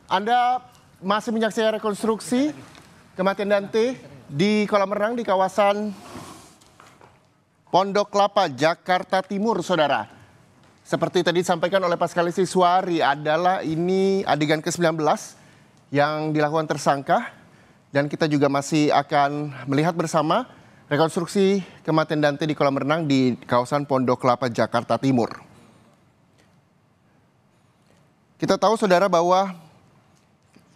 Anda masih menyaksikan rekonstruksi kematian Dante di kolam renang di kawasan Pondok Kelapa, Jakarta Timur, saudara. Seperti tadi disampaikan oleh Paskalis Siswari, adalah ini adegan ke-19 yang dilakukan tersangka. Dan kita juga masih akan melihat bersama rekonstruksi kematian Dante di kolam renang di kawasan Pondok Kelapa, Jakarta Timur. Kita tahu, saudara, bahwa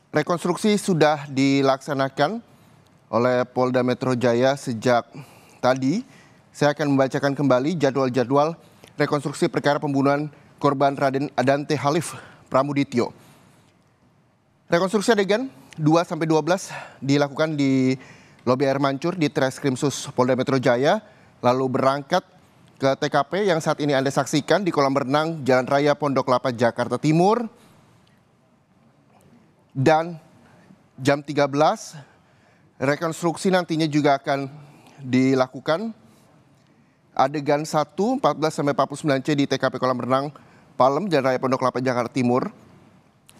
rekonstruksi sudah dilaksanakan oleh Polda Metro Jaya sejak tadi. Saya akan membacakan kembali jadwal-jadwal rekonstruksi perkara pembunuhan korban Raden Dante Khalif Pramudityo. Rekonstruksi adegan 2-12 dilakukan di lobi air mancur di Treskrimsus Polda Metro Jaya, lalu berangkat ke TKP yang saat ini Anda saksikan di kolam renang Jalan Raya Pondok Kelapa, Jakarta Timur. Dan jam 13, rekonstruksi nantinya juga akan dilakukan adegan 1, 14-49C di TKP kolam renang Palem, Jalan Raya Pondok Kelapa, Jakarta Timur.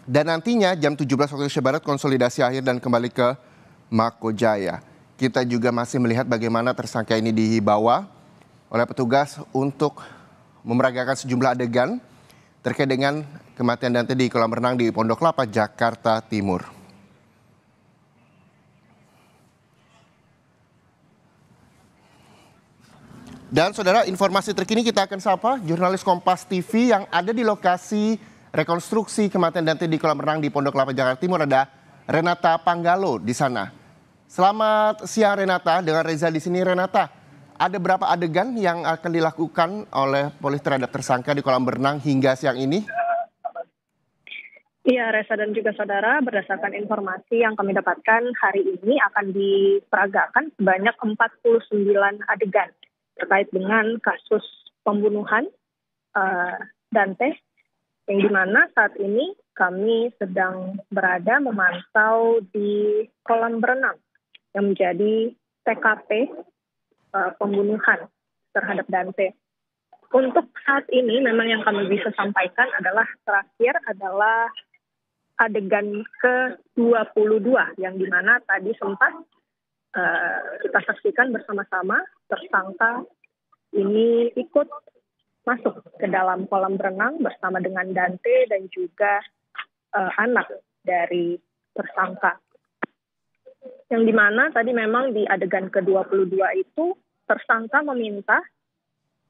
Dan nantinya jam 17 waktu Indonesia Barat konsolidasi akhir dan kembali ke Mako Jaya. Kita juga masih melihat bagaimana tersangka ini dibawa oleh petugas untuk memeragakan sejumlah adegan terkait dengan kematian Dante di kolam renang di Pondok Kelapa, Jakarta Timur. Dan saudara, informasi terkini kita akan sapa jurnalis Kompas TV yang ada di lokasi rekonstruksi kematian Dante di kolam renang di Pondok Kelapa, Jakarta Timur. Ada Renata Panggalo di sana. Selamat siang, Renata. Dengan Reza di sini. Renata, ada berapa adegan yang akan dilakukan oleh polisi terhadap tersangka di kolam renang hingga siang ini? Iya, Reza dan juga saudara, berdasarkan informasi yang kami dapatkan, hari ini akan diperagakan sebanyak 49 adegan terkait dengan kasus pembunuhan Dante, yang dimana saat ini kami sedang berada memantau di kolam berenang yang menjadi TKP pembunuhan terhadap Dante. Untuk saat ini memang yang kami bisa sampaikan adalah terakhir adalah adegan ke-22 yang dimana tadi sempat kita saksikan bersama-sama tersangka ini ikut masuk ke dalam kolam berenang bersama dengan Dante dan juga anak dari tersangka. Yang dimana tadi memang di adegan ke-22 itu tersangka meminta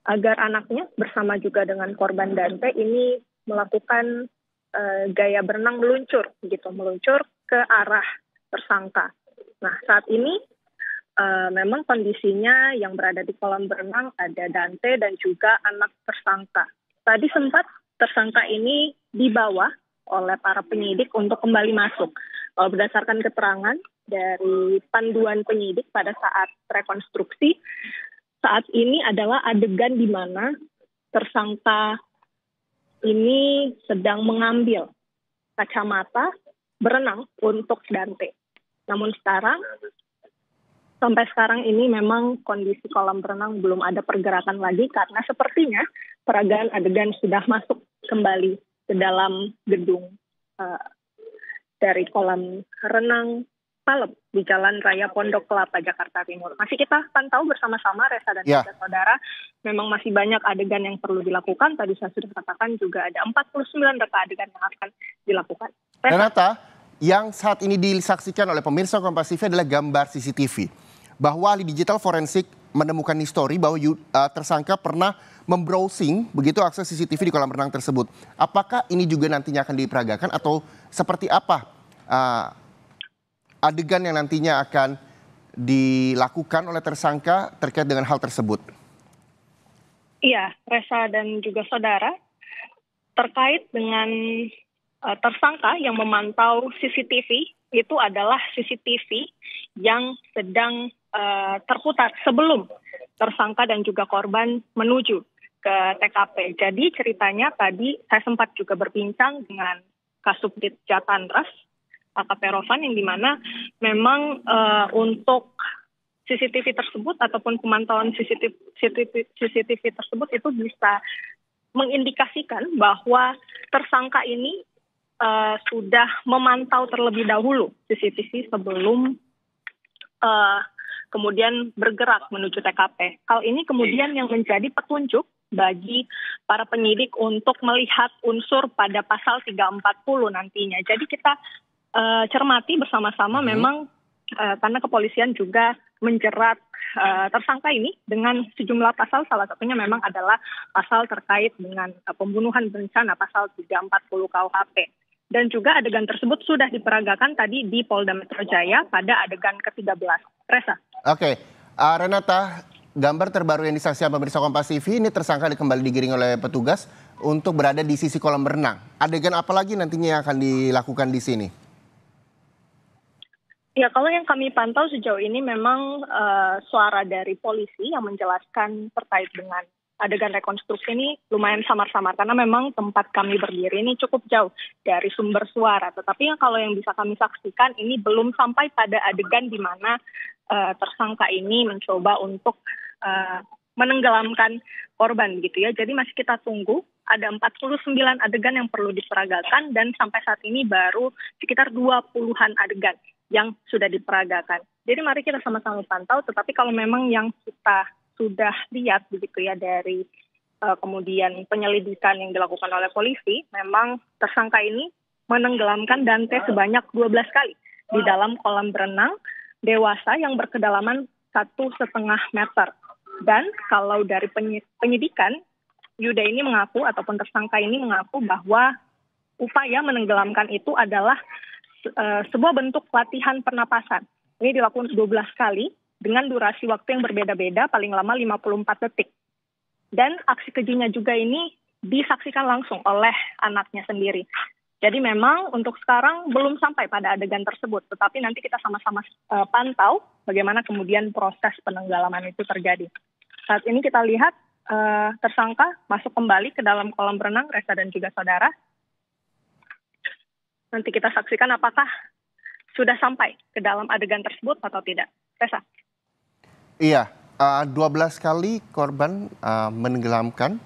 agar anaknya bersama juga dengan korban Dante ini melakukan gaya berenang meluncur ke arah tersangka. Nah, saat ini memang kondisinya yang berada di kolam berenang ada Dante dan juga anak tersangka. Tadi sempat tersangka ini dibawa oleh para penyidik untuk kembali masuk. Kalau berdasarkan keterangan dari panduan penyidik pada saat rekonstruksi, saat ini adalah adegan di mana tersangka ini sedang mengambil kacamata berenang untuk Dante. Namun sampai sekarang ini memang kondisi kolam berenang belum ada pergerakan lagi karena sepertinya peragaan adegan sudah masuk kembali ke dalam gedung dari kolam renang Palem di Jalan Raya Pondok Kelapa, Jakarta Timur. Masih kita pantau bersama-sama, Reza dan juga saudara. Memang masih banyak adegan yang perlu dilakukan. Tadi saya sudah katakan juga ada 49 adegan yang akan dilakukan. Renata, yang saat ini disaksikan oleh pemirsa Kompas TV adalah gambar CCTV. Bahwa ahli digital forensik menemukan histori bahwa tersangka pernah membrowsing begitu akses CCTV di kolam renang tersebut. Apakah ini juga nantinya akan diperagakan atau seperti apa adegan yang nantinya akan dilakukan oleh tersangka terkait dengan hal tersebut? Iya, Reza dan juga saudara, terkait dengan tersangka yang memantau CCTV, itu adalah CCTV yang sedang terputar sebelum tersangka dan juga korban menuju ke TKP. Jadi ceritanya tadi saya sempat juga berbincang dengan Kasubdit Jatantras, AKP Rovan, yang dimana memang untuk CCTV tersebut ataupun pemantauan CCTV tersebut itu bisa mengindikasikan bahwa tersangka ini sudah memantau terlebih dahulu CCTV sebelum kemudian bergerak menuju TKP. Hal ini kemudian yang menjadi petunjuk bagi para penyidik untuk melihat unsur pada pasal 340 nantinya. Jadi kita cermati bersama-sama memang karena kepolisian juga menjerat tersangka ini dengan sejumlah pasal, salah satunya memang adalah pasal terkait dengan pembunuhan berencana, pasal 340 KUHP. Dan juga adegan tersebut sudah diperagakan tadi di Polda Metro Jaya pada adegan ke-13. Reza. Oke, Renata, gambar terbaru yang disaksikan pemirsa Kompas TV, ini tersangka kembali digiring oleh petugas untuk berada di sisi kolam renang. Adegan apa lagi nantinya yang akan dilakukan di sini? Ya, kalau yang kami pantau sejauh ini memang suara dari polisi yang menjelaskan terkait dengan adegan rekonstruksi ini lumayan samar-samar karena memang tempat kami berdiri ini cukup jauh dari sumber suara. Tetapi kalau yang bisa kami saksikan ini belum sampai pada adegan di mana tersangka ini mencoba untuk menenggelamkan korban gitu ya. Jadi masih kita tunggu, ada 49 adegan yang perlu diperagakan dan sampai saat ini baru sekitar 20-an adegan yang sudah diperagakan. Jadi mari kita sama-sama pantau, tetapi kalau memang yang kita sudah lihat begitu ya dari kemudian penyelidikan yang dilakukan oleh polisi, memang tersangka ini menenggelamkan Dante sebanyak 12 kali di dalam kolam berenang dewasa yang berkedalaman 1,5 meter. Dan kalau dari penyidikan, Yuda ini mengaku ataupun tersangka ini mengaku bahwa upaya menenggelamkan itu adalah sebuah bentuk latihan pernapasan. Ini dilakukan 12 kali dengan durasi waktu yang berbeda-beda, paling lama 54 detik. Dan aksi kejinya juga ini disaksikan langsung oleh anaknya sendiri. Jadi memang untuk sekarang belum sampai pada adegan tersebut, tetapi nanti kita sama-sama pantau bagaimana kemudian proses penenggelaman itu terjadi. Saat ini kita lihat tersangka masuk kembali ke dalam kolam renang, Reza dan juga saudara. Nanti kita saksikan apakah sudah sampai ke dalam adegan tersebut atau tidak. Reza. Iya, 12 kali korban menenggelamkan,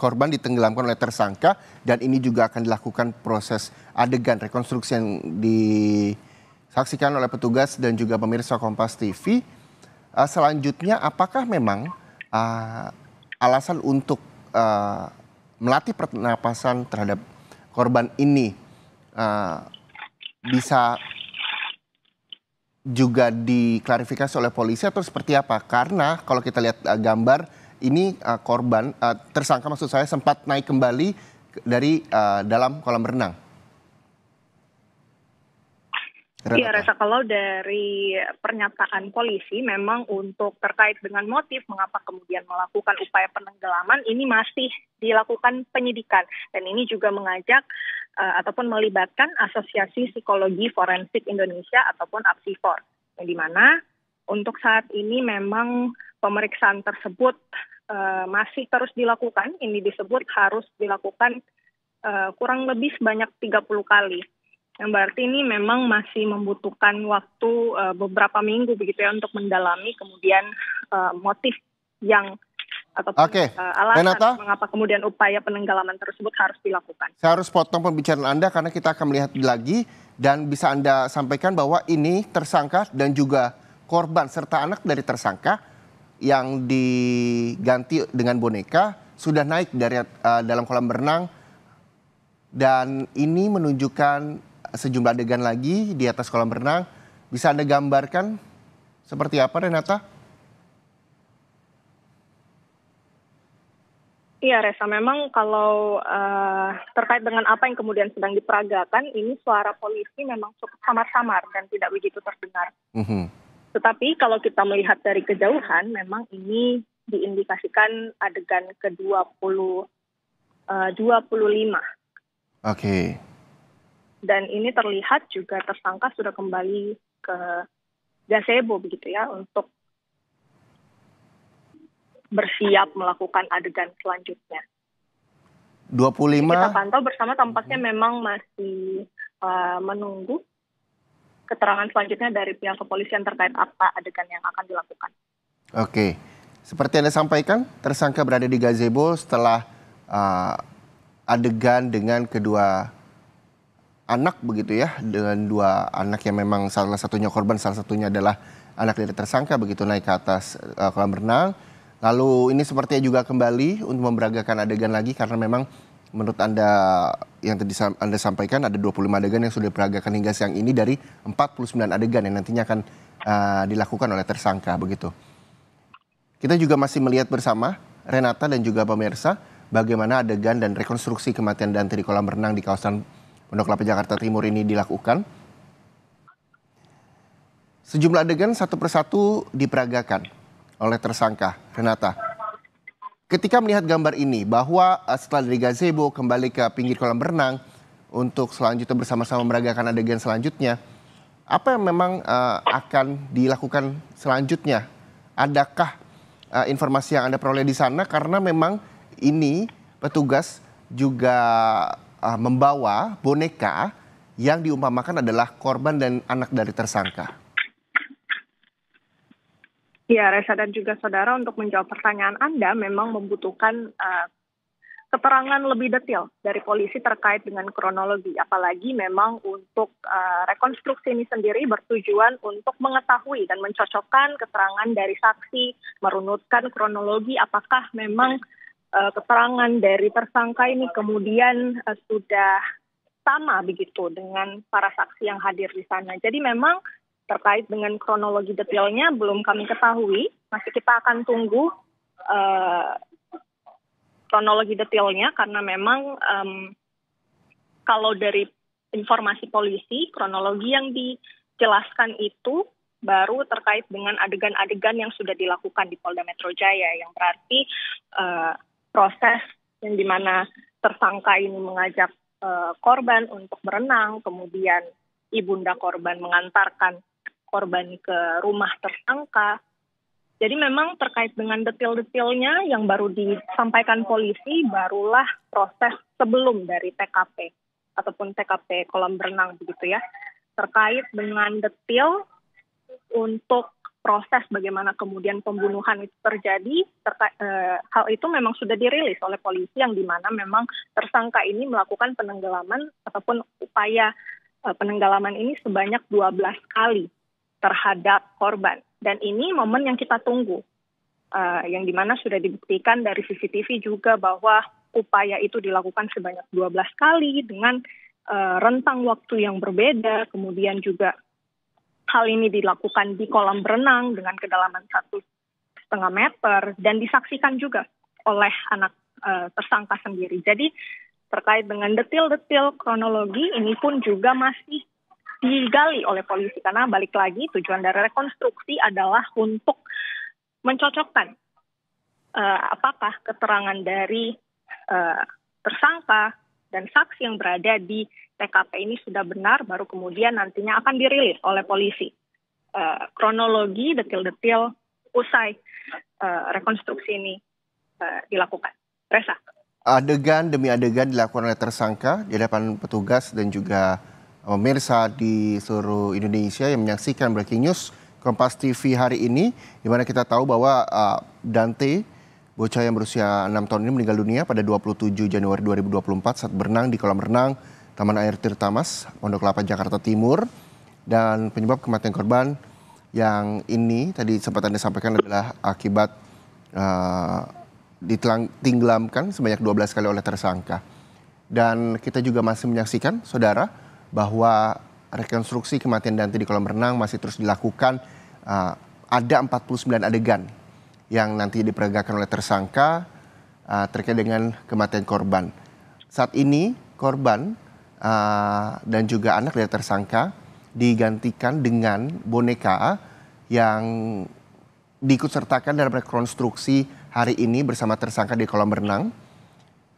korban ditenggelamkan oleh tersangka, dan ini juga akan dilakukan proses adegan rekonstruksi yang disaksikan oleh petugas dan juga pemirsa Kompas TV. Selanjutnya, apakah memang alasan untuk melatih pernapasan terhadap korban ini bisa juga diklarifikasi oleh polisi atau seperti apa? Karena kalau kita lihat gambar ini korban tersangka maksud saya sempat naik kembali dari dalam kolam renang. Iya Reza, kalau dari pernyataan polisi memang untuk terkait dengan motif mengapa kemudian melakukan upaya penenggelaman ini masih dilakukan penyidikan. Dan ini juga mengajak ataupun melibatkan Asosiasi Psikologi Forensik Indonesia ataupun APSIFOR. Yang dimana untuk saat ini memang pemeriksaan tersebut masih terus dilakukan. Ini disebut harus dilakukan kurang lebih sebanyak 30 kali. Yang berarti ini memang masih membutuhkan waktu beberapa minggu begitu ya untuk mendalami kemudian motif yang ataupun alasan Renata, mengapa kemudian upaya penenggelaman tersebut harus dilakukan. Saya harus potong pembicaraan Anda karena kita akan melihat lagi dan bisa Anda sampaikan bahwa ini tersangka dan juga korban serta anak dari tersangka yang diganti dengan boneka sudah naik dari dalam kolam berenang dan ini menunjukkan sejumlah adegan lagi di atas kolam renang. Bisa Anda gambarkan seperti apa, Renata? Iya, Reza. Memang kalau terkait dengan apa yang kemudian sedang diperagakan, ini suara polisi memang cukup samar-samar dan tidak begitu terdengar. Tetapi kalau kita melihat dari kejauhan, memang ini diindikasikan adegan ke-25. Oke. Dan ini terlihat juga tersangka sudah kembali ke gazebo begitu ya untuk bersiap melakukan adegan selanjutnya. 25. Kita pantau bersama, tampaknya memang masih menunggu keterangan selanjutnya dari pihak kepolisian terkait apa adegan yang akan dilakukan. Oke, seperti Anda sampaikan, tersangka berada di gazebo setelah adegan dengan kedua anak begitu ya, dengan dua anak yang memang salah satunya korban, salah satunya adalah anak dari tersangka begitu naik ke atas kolam renang. Lalu ini sepertinya juga kembali untuk memberagakan adegan lagi karena memang menurut Anda yang tadi Anda sampaikan ada 25 adegan yang sudah diperagakan hingga siang ini dari 49 adegan yang nantinya akan dilakukan oleh tersangka begitu. Kita juga masih melihat bersama Renata dan juga pemirsa bagaimana adegan dan rekonstruksi kematian Dante di kolam renang di kawasan Pondok Kelapa Jakarta Timur ini dilakukan. Sejumlah adegan satu persatu diperagakan oleh tersangka. Renata, ketika melihat gambar ini bahwa setelah dari gazebo kembali ke pinggir kolam renang untuk selanjutnya bersama-sama meragakan adegan selanjutnya, apa yang memang akan dilakukan selanjutnya? Adakah informasi yang Anda peroleh di sana? Karena memang ini petugas juga membawa boneka yang diumpamakan adalah korban dan anak dari tersangka. Ya, Reza dan juga saudara, untuk menjawab pertanyaan Anda memang membutuhkan keterangan lebih detail dari polisi terkait dengan kronologi. Apalagi memang untuk rekonstruksi ini sendiri bertujuan untuk mengetahui dan mencocokkan keterangan dari saksi, merunutkan kronologi apakah memang keterangan dari tersangka ini kemudian sudah sama begitu dengan para saksi yang hadir di sana. Jadi memang terkait dengan kronologi detailnya belum kami ketahui, masih kita akan tunggu kronologi detailnya karena memang kalau dari informasi polisi, kronologi yang dijelaskan itu baru terkait dengan adegan-adegan yang sudah dilakukan di Polda Metro Jaya, yang berarti proses yang dimana tersangka ini mengajak korban untuk berenang, kemudian ibunda korban mengantarkan korban ke rumah tersangka. Jadi memang terkait dengan detail-detailnya yang baru disampaikan polisi, barulah proses sebelum dari TKP ataupun TKP kolam renang begitu ya. Terkait dengan detail untuk proses bagaimana kemudian pembunuhan itu terjadi, hal itu memang sudah dirilis oleh polisi yang dimana memang tersangka ini melakukan penenggelaman ataupun upaya penenggelaman ini sebanyak 12 kali terhadap korban. Dan ini momen yang kita tunggu, yang dimana sudah dibuktikan dari CCTV juga bahwa upaya itu dilakukan sebanyak 12 kali dengan rentang waktu yang berbeda, kemudian juga hal ini dilakukan di kolam berenang dengan kedalaman 1,5 meter dan disaksikan juga oleh anak tersangka sendiri. Jadi terkait dengan detail-detail kronologi ini pun juga masih digali oleh polisi karena balik lagi tujuan dari rekonstruksi adalah untuk mencocokkan apakah keterangan dari tersangka dan saksi yang berada di TKP ini sudah benar, baru kemudian nantinya akan dirilis oleh polisi kronologi detail-detail usai rekonstruksi ini dilakukan. Reza. Adegan demi adegan dilakukan oleh tersangka di hadapan petugas dan juga pemirsa di seluruh Indonesia yang menyaksikan Breaking News Kompas TV hari ini, di mana kita tahu bahwa Dante, bocah yang berusia 6 tahun ini meninggal dunia pada 27 Januari 2024 saat berenang di kolam renang Taman Air Tirtamas, Pondok Kelapa, Jakarta Timur. Dan penyebab kematian korban yang ini tadi sempat Anda sampaikan adalah akibat ditenggelamkan sebanyak 12 kali oleh tersangka. Dan kita juga masih menyaksikan, saudara, bahwa rekonstruksi kematian Dante di kolam renang masih terus dilakukan. Ada 49 adegan yang nanti diperagakan oleh tersangka terkait dengan kematian korban. Saat ini korban dan juga anak dari tersangka digantikan dengan boneka yang diikutsertakan dalam rekonstruksi hari ini bersama tersangka di kolam renang.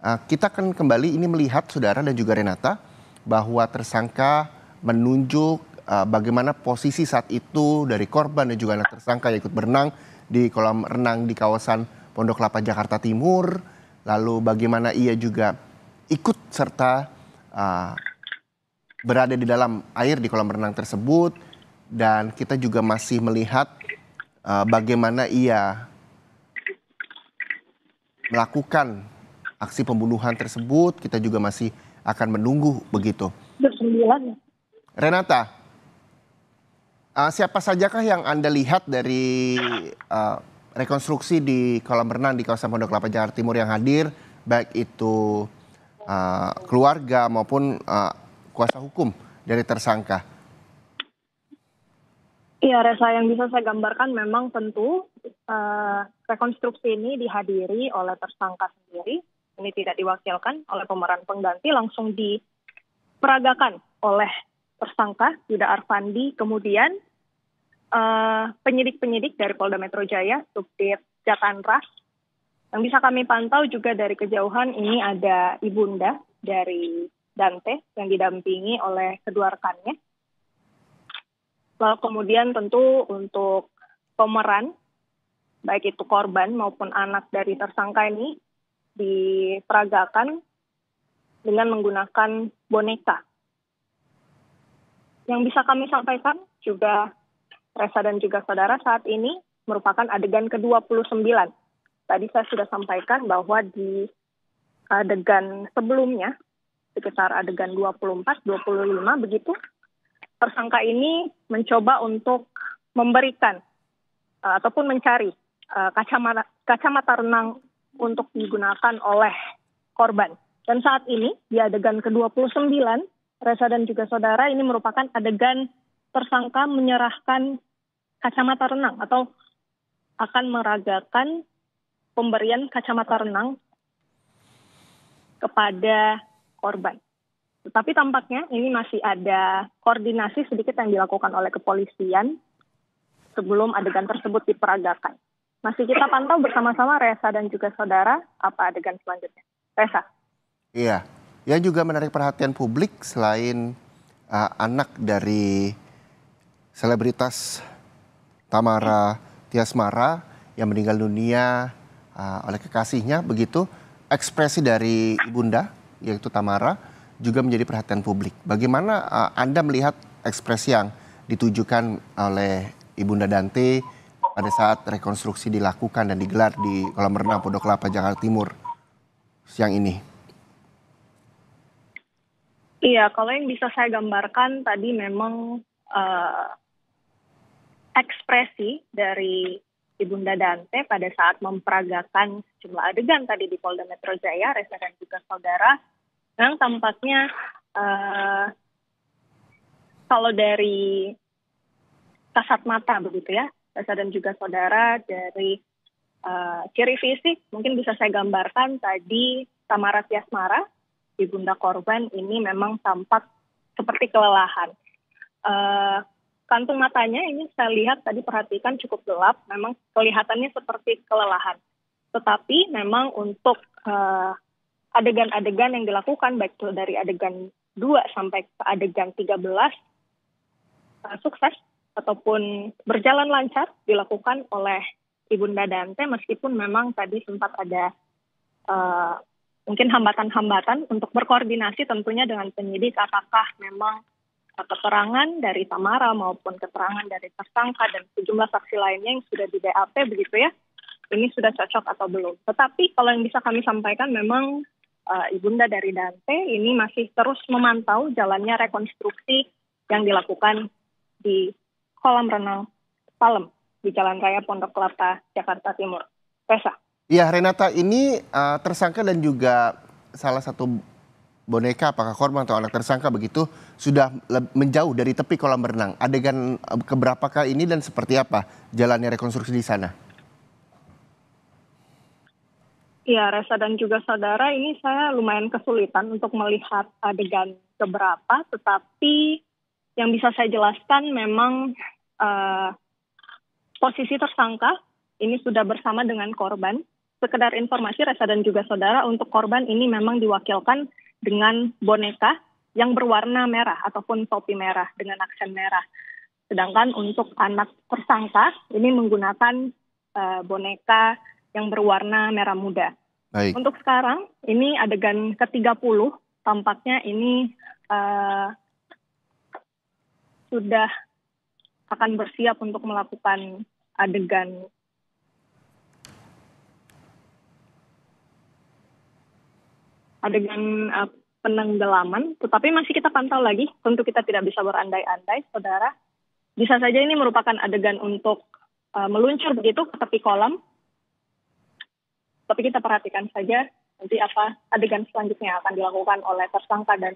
Kita akan kembali ini melihat saudara dan juga Renata bahwa tersangka menunjuk bagaimana posisi saat itu dari korban dan juga anak tersangka yang ikut berenang di kolam renang di kawasan Pondok Kelapa, Jakarta Timur. Lalu bagaimana ia juga ikut serta berada di dalam air di kolam renang tersebut. Dan kita juga masih melihat bagaimana ia melakukan aksi pembunuhan tersebut. Kita juga masih akan menunggu begitu. Bersembilan. Renata, siapa sajakah yang Anda lihat dari rekonstruksi di kolam renang di kawasan Pondok Kelapa Jakarta Timur yang hadir, baik itu keluarga maupun kuasa hukum dari tersangka? Iya, Reza, yang bisa saya gambarkan memang tentu rekonstruksi ini dihadiri oleh tersangka sendiri. Ini tidak diwakilkan oleh pemeran pengganti, langsung diperagakan oleh tersangka Yuda Arfandi. Kemudian penyidik-penyidik dari Polda Metro Jaya, Subdit Jatanras. Yang bisa kami pantau juga dari kejauhan, ini ada ibunda dari Dante yang didampingi oleh kedua rekannya. Lalu kemudian tentu untuk pemeran, baik itu korban maupun anak dari tersangka ini, diperagakan dengan menggunakan boneka. Yang bisa kami sampaikan juga, Reza dan juga saudara, saat ini merupakan adegan ke-29. Tadi saya sudah sampaikan bahwa di adegan sebelumnya, sekitar adegan 24-25 begitu, tersangka ini mencoba untuk memberikan ataupun mencari kacamata renang untuk digunakan oleh korban. Dan saat ini di adegan ke-29, Reza dan juga saudara, ini merupakan adegan tersangka menyerahkan kacamata renang atau akan meragakan pemberian kacamata renang kepada korban. Tetapi tampaknya ini masih ada koordinasi sedikit yang dilakukan oleh kepolisian sebelum adegan tersebut diperagakan. Masih kita pantau bersama-sama, Reza dan juga saudara, apa adegan selanjutnya. Reza. Iya, yang juga menarik perhatian publik selain anak dari selebritas Tamara Tiasmara yang meninggal dunia oleh kekasihnya, begitu ekspresi dari ibunda yaitu Tamara juga menjadi perhatian publik. Bagaimana Anda melihat ekspresi yang ditujukan oleh Ibunda Dante pada saat rekonstruksi dilakukan dan digelar di kolam renang Pondok Kelapa Jakarta Timur siang ini? Iya, kalau yang bisa saya gambarkan tadi memang ekspresi dari Ibunda Dante pada saat memperagakan sejumlah adegan tadi di Polda Metro Jaya, Reza dan juga saudara, yang tampaknya kalau dari kasat mata begitu ya, Reza dan juga saudara, dari ciri fisik mungkin bisa saya gambarkan tadi Tamara Tiasmara, ibunda korban, ini memang tampak seperti kelelahan. Kantung matanya ini saya lihat tadi perhatikan cukup gelap, memang kelihatannya seperti kelelahan. Tetapi memang untuk adegan-adegan yang dilakukan, baik itu dari adegan 2 sampai ke adegan 13, sukses ataupun berjalan lancar dilakukan oleh Ibunda Dante, meskipun memang tadi sempat ada mungkin hambatan-hambatan untuk berkoordinasi tentunya dengan penyidik, apakah memang keterangan dari Tamara maupun keterangan dari tersangka dan sejumlah saksi lainnya yang sudah di BAP begitu ya, ini sudah cocok atau belum. Tetapi kalau yang bisa kami sampaikan memang Ibunda dari Dante ini masih terus memantau jalannya rekonstruksi yang dilakukan di kolam renang Palem di Jalan Raya Pondok Kelapa, Jakarta Timur. Reza. Iya, Renata, ini tersangka dan juga salah satu boneka, apakah korban atau anak tersangka begitu, sudah menjauh dari tepi kolam renang. Adegan keberapakah ini dan seperti apa jalannya rekonstruksi di sana? Ya, Reza dan juga saudara, ini saya lumayan kesulitan untuk melihat adegan keberapa, tetapi yang bisa saya jelaskan memang posisi tersangka ini sudah bersama dengan korban. Sekedar informasi, Reza dan juga saudara, untuk korban ini memang diwakilkan dengan boneka yang berwarna merah ataupun topi merah dengan aksen merah. Sedangkan untuk anak tersangka ini menggunakan boneka yang berwarna merah muda. Baik. Untuk sekarang, ini adegan ke-30, tampaknya ini sudah akan bersiap untuk melakukan adegan. adegan penenggelaman, tetapi masih kita pantau lagi. Tentu kita tidak bisa berandai-andai, saudara. Bisa saja ini merupakan adegan untuk meluncur begitu ke tepi kolam. Tapi kita perhatikan saja nanti apa adegan selanjutnya yang akan dilakukan oleh tersangka dan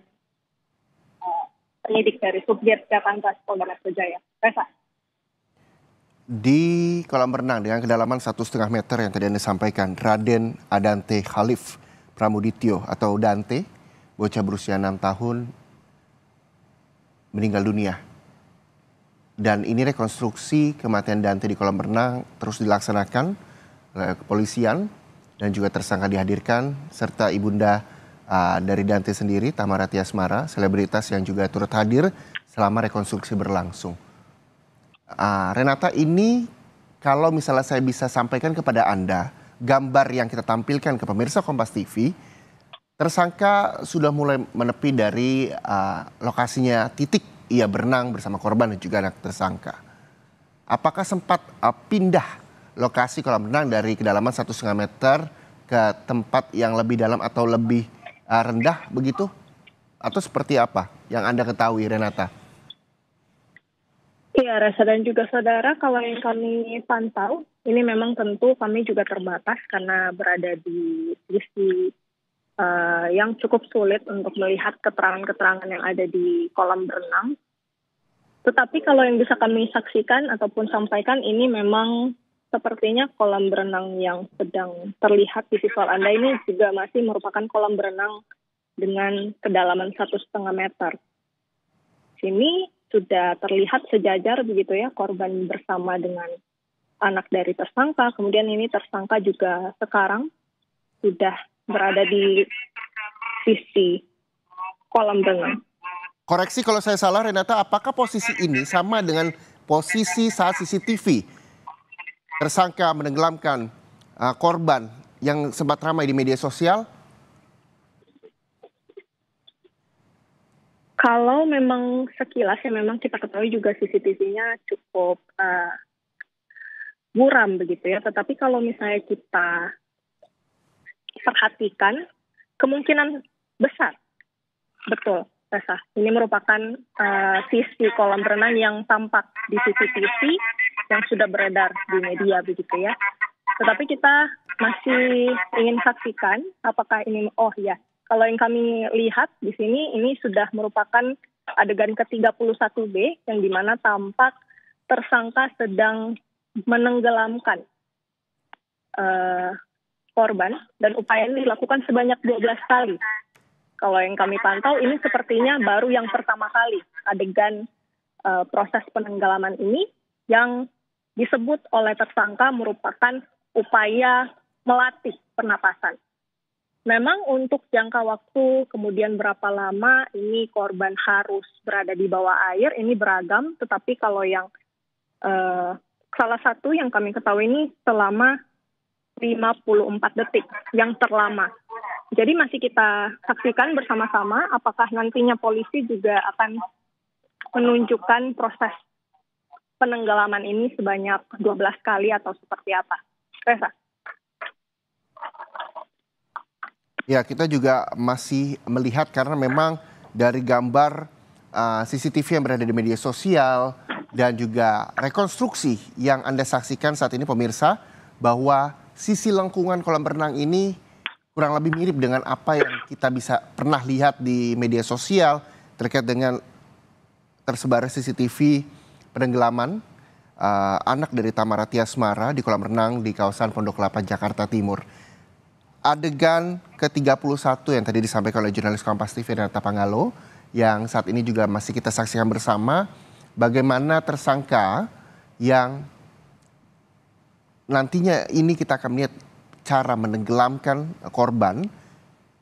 penyidik dari Subdit Jakarta Polda Metro Jaya. Reza. Di kolam renang dengan kedalaman 1,5 meter yang tadi Anda sampaikan, Raden Adante Khalif Pramudityo atau Dante, bocah berusia 6 tahun, meninggal dunia. Dan ini rekonstruksi kematian Dante di kolam renang terus dilaksanakan oleh kepolisian dan juga tersangka dihadirkan serta ibunda dari Dante sendiri, Tamara Tiasmara, selebritas yang juga turut hadir selama rekonstruksi berlangsung. Renata, ini kalau misalnya saya bisa sampaikan kepada Anda, gambar yang kita tampilkan ke pemirsa Kompas TV, tersangka sudah mulai menepi dari lokasinya titik ia berenang bersama korban dan juga anak tersangka. Apakah sempat pindah lokasi kolam renang dari kedalaman 1,5 meter ke tempat yang lebih dalam atau lebih rendah begitu? Atau seperti apa yang Anda ketahui, Renata? Iya, Reza dan juga saudara, kalau yang kami pantau, ini memang tentu kami juga terbatas karena berada di sisi yang cukup sulit untuk melihat keterangan-keterangan yang ada di kolam berenang. Tetapi kalau yang bisa kami saksikan ataupun sampaikan, ini memang sepertinya kolam berenang yang sedang terlihat di visual Anda ini juga masih merupakan kolam berenang dengan kedalaman 1,5 meter. Sini sudah terlihat sejajar begitu ya, korban bersama dengan anak dari tersangka. Kemudian ini tersangka juga sekarang sudah berada di sisi kolam renang. Koreksi kalau saya salah, Renata, apakah posisi ini sama dengan posisi saat CCTV tersangka menenggelamkan korban yang sempat ramai di media sosial? Kalau memang sekilas ya memang kita ketahui juga CCTV-nya cukup buram begitu ya. Tetapi kalau misalnya kita perhatikan, kemungkinan besar, betul, Reza, ini merupakan sisi kolam renang yang tampak di CCTV yang sudah beredar di media begitu ya. Tetapi kita masih ingin saksikan apakah ini, kalau yang kami lihat di sini, ini sudah merupakan adegan ke-31B yang dimana tampak tersangka sedang menenggelamkan korban dan upaya ini dilakukan sebanyak 12 kali. Kalau yang kami pantau, ini sepertinya baru yang pertama kali adegan proses penenggelaman ini yang disebut oleh tersangka merupakan upaya melatih pernapasan. Memang untuk jangka waktu kemudian berapa lama ini korban harus berada di bawah air ini beragam, tetapi kalau yang salah satu yang kami ketahui ini selama 54 detik yang terlama. Jadi masih kita saksikan bersama-sama apakah nantinya polisi juga akan menunjukkan proses penenggelaman ini sebanyak 12 kali atau seperti apa. Reza. Ya, kita juga masih melihat karena memang dari gambar CCTV yang berada di media sosial dan juga rekonstruksi yang Anda saksikan saat ini pemirsa, bahwa sisi lengkungan kolam renang ini kurang lebih mirip dengan apa yang kita bisa pernah lihat di media sosial terkait dengan tersebar CCTV penenggelaman anak dari Tamara Tiasmara di kolam renang di kawasan Pondok Kelapa, Jakarta Timur. Adegan ke-31 yang tadi disampaikan oleh jurnalis Kompas TV Renata Pangalo, yang saat ini juga masih kita saksikan bersama, bagaimana tersangka yang nantinya ini kita akan melihat cara menenggelamkan korban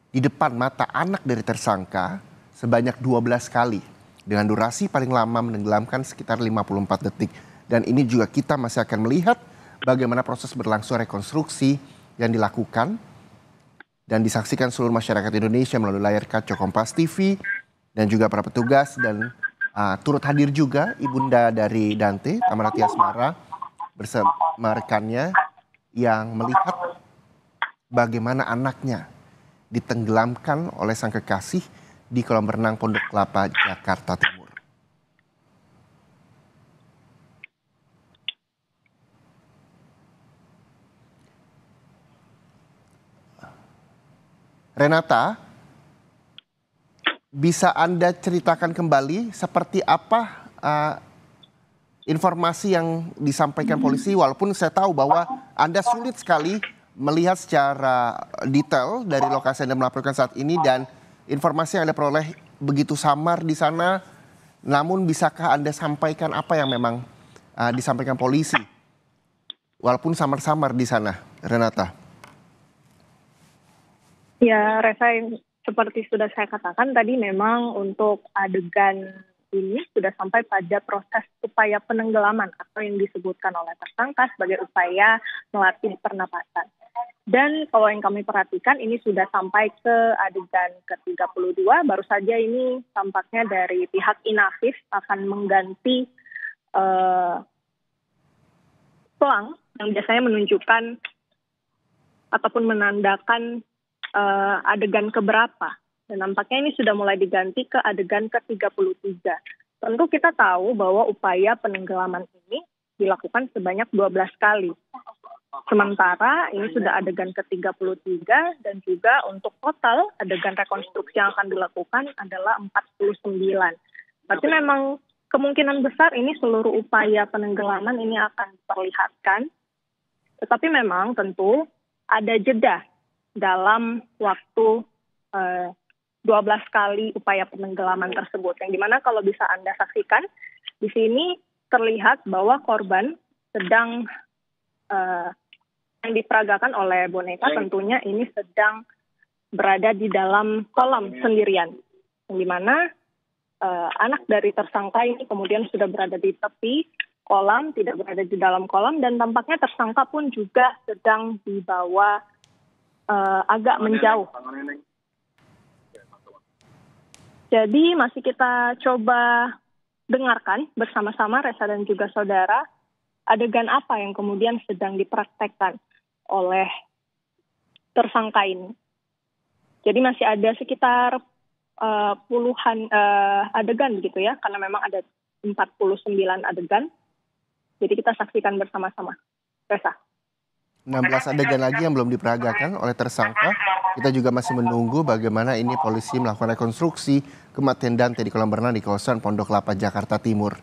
di depan mata anak dari tersangka sebanyak 12 kali dengan durasi paling lama menenggelamkan sekitar 54 detik. Dan ini juga kita masih akan melihat bagaimana proses berlangsung rekonstruksi yang dilakukan dan disaksikan seluruh masyarakat Indonesia melalui layar kaca Kompas TV dan juga para petugas, dan turut hadir juga ibunda dari Dante, Tamara Tiasmara, bersama rekannya yang melihat bagaimana anaknya ditenggelamkan oleh sang kekasih di kolam renang Pondok Kelapa, Jakarta Timur. Renata, bisa Anda ceritakan kembali seperti apa informasi yang disampaikan polisi, walaupun saya tahu bahwa Anda sulit sekali melihat secara detail dari lokasi Anda melaporkan saat ini dan informasi yang Anda peroleh begitu samar di sana, namun bisakah Anda sampaikan apa yang memang disampaikan polisi, walaupun samar-samar di sana, Renata? Ya, Reza, seperti sudah saya katakan tadi, memang untuk adegan ini sudah sampai pada proses upaya penenggelaman atau yang disebutkan oleh tersangka sebagai upaya melatih pernapasan. Dan kalau yang kami perhatikan ini sudah sampai ke adegan ke-32, baru saja ini tampaknya dari pihak Inavis akan mengganti pelang yang biasanya menunjukkan ataupun menandakan adegan keberapa. Dan nampaknya ini sudah mulai diganti ke adegan ke-33. Tentu kita tahu bahwa upaya penenggelaman ini dilakukan sebanyak 12 kali. Sementara ini sudah adegan ke-33 dan juga untuk total adegan rekonstruksi yang akan dilakukan adalah 49. Berarti memang kemungkinan besar ini seluruh upaya penenggelaman ini akan diperlihatkan. Tetapi memang tentu ada jeda dalam waktu 12 kali upaya penenggelaman tersebut. Yang dimana kalau bisa Anda saksikan, di sini terlihat bahwa korban sedang yang diperagakan oleh boneka tentunya ini sedang berada di dalam kolam sendirian. Yang dimana anak dari tersangka ini kemudian sudah berada di tepi kolam, tidak berada di dalam kolam, dan tampaknya tersangka pun juga sedang dibawa agak menjauh. Jadi masih kita coba dengarkan bersama-sama Reza dan juga saudara adegan apa yang kemudian sedang dipraktekkan oleh tersangka ini. Jadi masih ada sekitar puluhan adegan gitu ya, karena memang ada 49 adegan. Jadi kita saksikan bersama-sama. Reza. 16 adegan lagi yang belum diperagakan oleh tersangka. Kita juga masih menunggu bagaimana ini polisi melakukan rekonstruksi kematian Dante di kolam renang di kawasan Pondok Kelapa, Jakarta Timur.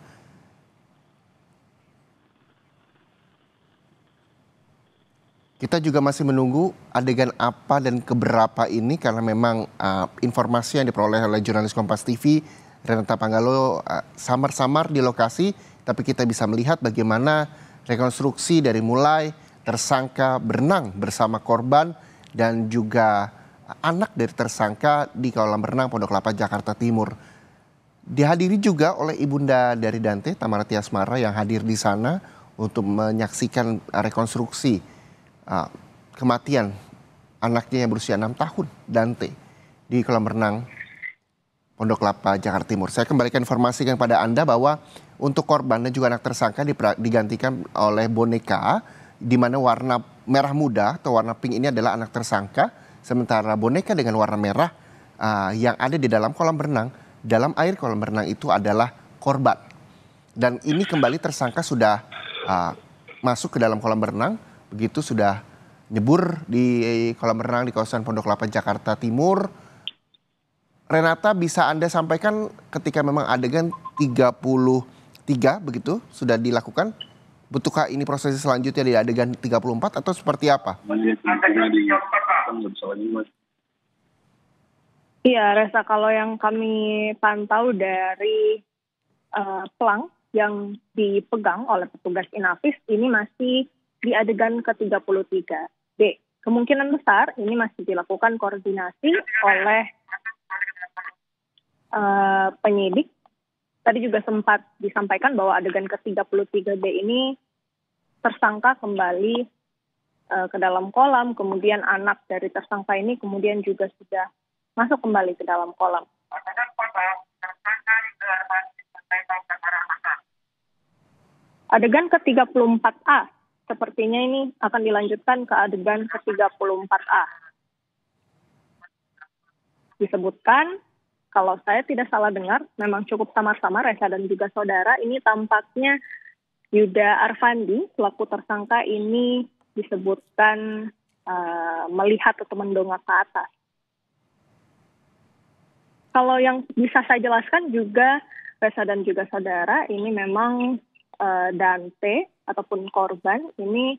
Kita juga masih menunggu adegan apa dan keberapa ini karena memang informasi yang diperoleh oleh jurnalis Kompas TV, Renata Panggalo, samar-samar di lokasi, tapi kita bisa melihat bagaimana rekonstruksi dari mulai tersangka berenang bersama korban dan juga anak dari tersangka di kolam renang Pondok Kelapa, Jakarta Timur. Dihadiri juga oleh ibunda dari Dante, Tamarati Asmara, yang hadir di sana untuk menyaksikan rekonstruksi kematian anaknya yang berusia 6 tahun, Dante, di kolam renang Pondok Kelapa, Jakarta Timur. Saya kembalikan informasi kepada Anda bahwa untuk korban dan juga anak tersangka digantikan oleh boneka, di mana warna merah muda atau warna pink ini adalah anak tersangka, sementara boneka dengan warna merah yang ada di dalam kolam renang, dalam air kolam renang itu adalah korban. Dan ini kembali tersangka sudah masuk ke dalam kolam renang, begitu sudah nyebur di kolam renang di kawasan Pondok Kelapa, Jakarta Timur. Renata, bisa Anda sampaikan ketika memang adegan 33 begitu sudah dilakukan, betulkah ini proses selanjutnya di adegan 34 atau seperti apa? Iya, Reza, kalau yang kami pantau dari pelang yang dipegang oleh petugas Inavis, ini masih di adegan ke-33. D. Kemungkinan besar ini masih dilakukan koordinasi oleh penyidik. Tadi juga sempat disampaikan bahwa adegan ke-33B ini tersangka kembali ke dalam kolam, kemudian anak dari tersangka ini kemudian juga sudah masuk kembali ke dalam kolam. Adegan ke-34A, sepertinya ini akan dilanjutkan ke adegan ke-34A. disebutkan, kalau saya tidak salah dengar, memang cukup samar-samar Reza dan juga saudara, ini tampaknya Yuda Arfandi, selaku tersangka ini disebutkan melihat atau mendongak ke atas. Kalau yang bisa saya jelaskan juga, Reza dan juga saudara, ini memang Dante ataupun korban ini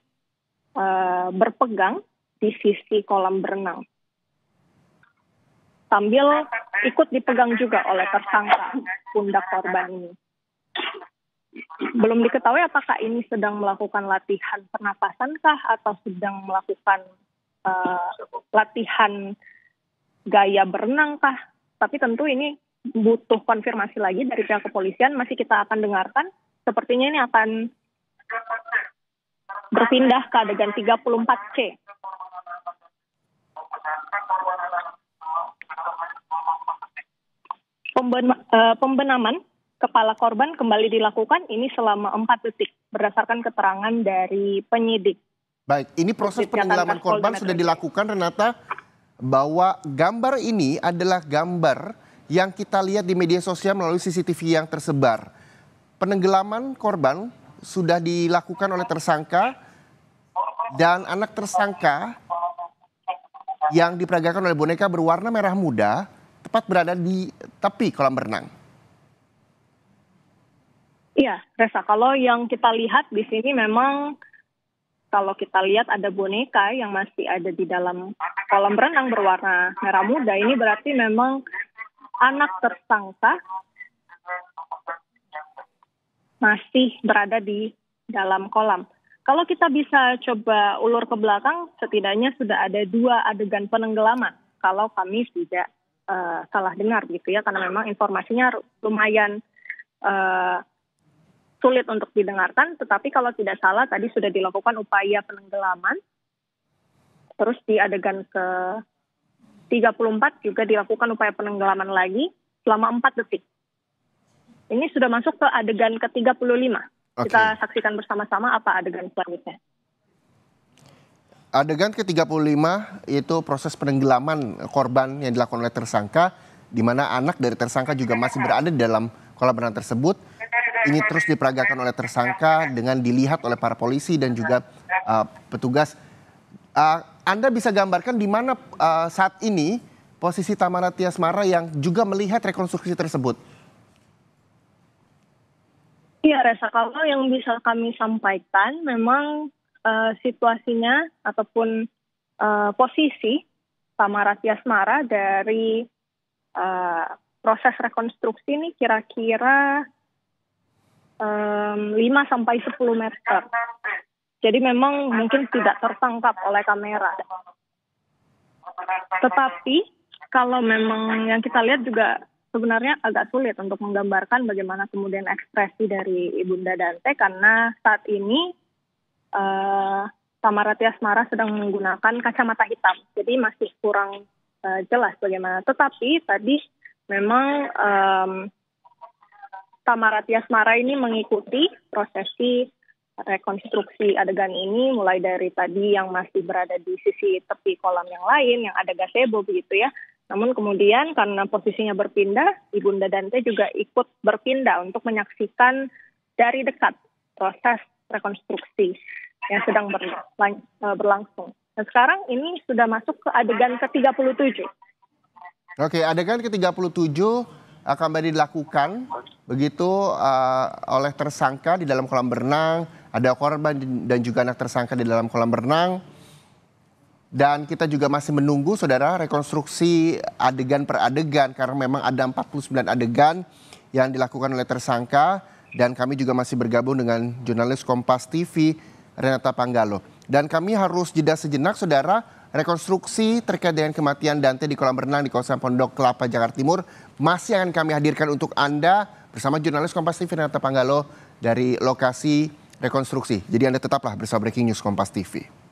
berpegang di sisi kolam berenang. Sambil ikut dipegang juga oleh tersangka pundak korban ini. Belum diketahui apakah ini sedang melakukan latihan pernapasankah atau sedang melakukan latihan gaya berenangkah. Tapi tentu ini butuh konfirmasi lagi dari pihak kepolisian. Masih kita akan dengarkan. Sepertinya ini akan berpindah ke adegan 34C. Pembenaman kepala korban kembali dilakukan ini selama 4 detik berdasarkan keterangan dari penyidik. Baik, ini proses penenggelaman korban sudah dilakukan, Renata, bahwa gambar ini adalah gambar yang kita lihat di media sosial melalui CCTV yang tersebar. Penenggelaman korban sudah dilakukan oleh tersangka dan anak tersangka yang diperagakan oleh boneka berwarna merah muda tepat berada di tepi kolam berenang. Iya, Reza, kalau yang kita lihat di sini memang kalau kita lihat ada boneka yang masih ada di dalam kolam berenang berwarna merah muda. Ini berarti memang anak tersangka masih berada di dalam kolam. Kalau kita bisa coba ulur ke belakang, setidaknya sudah ada 2 adegan penenggelaman. Kalau kami tidak salah dengar gitu ya, karena memang informasinya lumayan sulit untuk didengarkan. Tetapi kalau tidak salah tadi sudah dilakukan upaya penenggelaman. Terus di adegan ke 34 juga dilakukan upaya penenggelaman lagi selama 4 detik. Ini sudah masuk ke adegan ke 35. Okay. Kita saksikan bersama-sama apa adegan selanjutnya. Adegan ke-35 itu proses penenggelaman korban yang dilakukan oleh tersangka, di mana anak dari tersangka juga masih berada di dalam kolam renang tersebut. Ini terus diperagakan oleh tersangka dengan dilihat oleh para polisi dan juga petugas. Anda bisa gambarkan di mana saat ini posisi Tamara Tiasmara yang juga melihat rekonstruksi tersebut? Iya, Reza, kalau yang bisa kami sampaikan memang situasinya ataupun posisi Tamara Tiasmara dari proses rekonstruksi ini kira-kira 5-10 meter. Jadi memang mungkin tidak tertangkap oleh kamera. Tetapi kalau memang yang kita lihat juga sebenarnya agak sulit untuk menggambarkan bagaimana kemudian ekspresi dari Ibunda Dante, karena saat ini Tamara Tiasmara sedang menggunakan kacamata hitam, jadi masih kurang jelas bagaimana. Tetapi tadi memang Tamara Tiasmara ini mengikuti prosesi rekonstruksi adegan ini, mulai dari tadi yang masih berada di sisi tepi kolam yang lain, yang ada gazebo begitu ya. Namun kemudian karena posisinya berpindah, Ibunda Dante juga ikut berpindah untuk menyaksikan dari dekat proses rekonstruksi yang sedang berlangsung. Dan sekarang ini sudah masuk ke adegan ke-37. Oke, adegan ke-37 akan kembali dilakukan begitu oleh tersangka di dalam kolam berenang, ada korban dan juga anak tersangka di dalam kolam berenang. Dan kita juga masih menunggu saudara rekonstruksi adegan per adegan karena memang ada 49 adegan yang dilakukan oleh tersangka, dan kami juga masih bergabung dengan jurnalis Kompas TV Renata Panggalo. Dan kami harus jeda sejenak saudara, rekonstruksi terkait dengan kematian Dante di kolam renang di kawasan Pondok Kelapa, Jakarta Timur masih akan kami hadirkan untuk Anda bersama jurnalis Kompas TV Renata Panggalo dari lokasi rekonstruksi. Jadi Anda tetaplah bersama Breaking News Kompas TV.